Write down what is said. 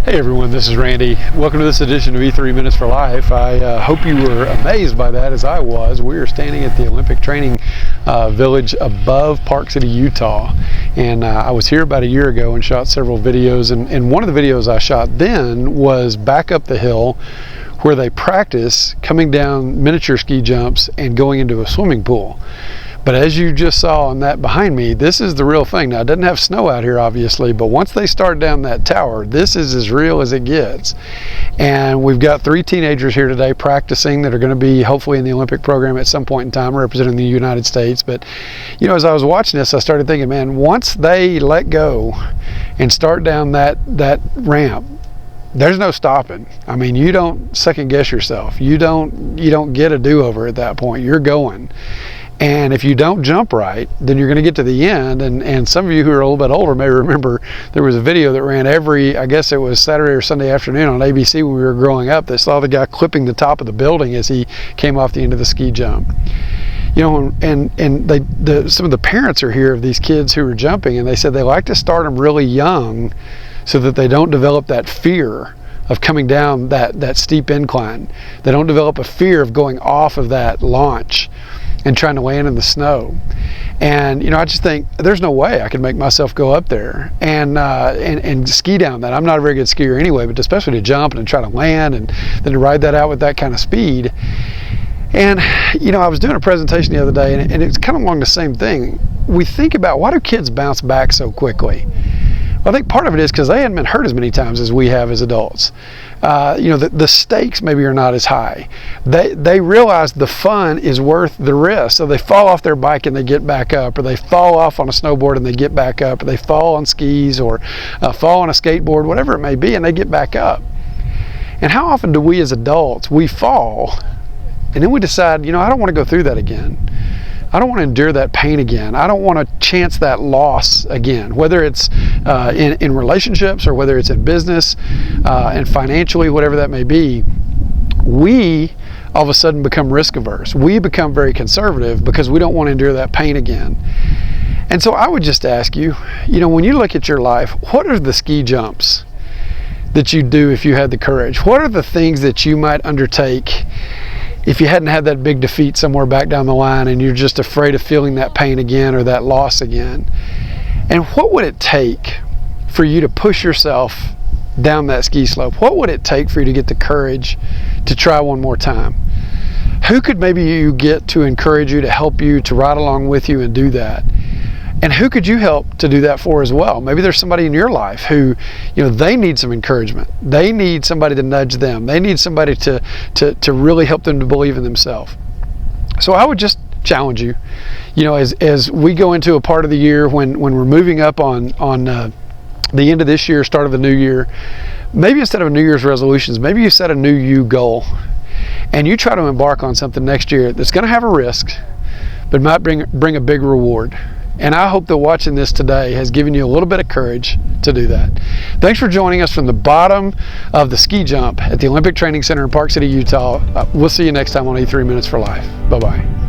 Hey everyone, this is Randy. Welcome to this edition of E3 Minutes for Life. I hope you were amazed by that as I was. We are standing at the Olympic Training Village above Park City, Utah. And I was here about a year ago and shot several videos. And one of the videos I shot then was back up the hill where they practice coming down miniature ski jumps and going into a swimming pool. But as you just saw on that behind me, this is the real thing. Now, it doesn't have snow out here, obviously, but once they start down that tower, this is as real as it gets. And we've got 3 teenagers here today practicing that are going to be hopefully in the Olympic program at some point in time, representing the United States. But, you know, as I was watching this, I started thinking, man, once they let go and start down that ramp, there's no stopping. I mean, you don't second guess yourself. You don't get a do-over at that point. You're going. And if you don't jump right, then you're going to get to the end. And some of you who are a little bit older may remember there was a video that ran I guess it was Saturday or Sunday afternoon on ABC when we were growing up. They saw the guy clipping the top of the building as he came off the end of the ski jump. You know, and some of the parents are here of these kids who are jumping, and they said they like to start them really young so that they don't develop that fear of coming down that steep incline. They don't develop a fear of going off of that launch and trying to land in the snow. And you know, I just think there's no way I could make myself go up there and ski down that. I'm not a very good skier anyway, but especially to jump and try to land and then to ride that out with that kind of speed. And you know, I was doing a presentation the other day, and it's kind of along the same thing. We think about, why do kids bounce back so quickly? Well, I think part of it is because they hadn't been hurt as many times as we have as adults. You know, the stakes maybe are not as high. They realize the fun is worth the risk. So they fall off their bike and they get back up, or they fall off on a snowboard and they get back up, or they fall on skis or fall on a skateboard, whatever it may be, and they get back up. And how often do we as adults, we fall and then we decide, you know, I don't want to go through that again. I don't want to endure that pain again. I don't want to chance that loss again, whether it's in relationships or whether it's in business and financially, whatever that may be. We all of a sudden become risk averse. We become very conservative because we don't want to endure that pain again. And so I would just ask you, you know, when you look at your life, what are the ski jumps that you do if you had the courage? What are the things that you might undertake if you hadn't had that big defeat somewhere back down the line and you're just afraid of feeling that pain again or that loss again? And what would it take for you to push yourself down that ski slope? What would it take for you to get the courage to try one more time? Who could maybe you get to encourage you, to help you, to ride along with you and do that? And who could you help to do that for as well? Maybe there's somebody in your life who, you know, they need some encouragement. They need somebody to nudge them. They need somebody to really help them to believe in themselves. So I would just challenge you, you know, as we go into a part of the year when we're moving up on the end of this year, start of the new year, maybe instead of New Year's resolutions, maybe you set a new you goal and you try to embark on something next year that's going to have a risk, but might bring a big reward. And I hope that watching this today has given you a little bit of courage to do that. Thanks for joining us from the bottom of the ski jump at the Olympic Training Center in Park City, Utah. We'll see you next time on E3 Minutes for Life. Bye-bye.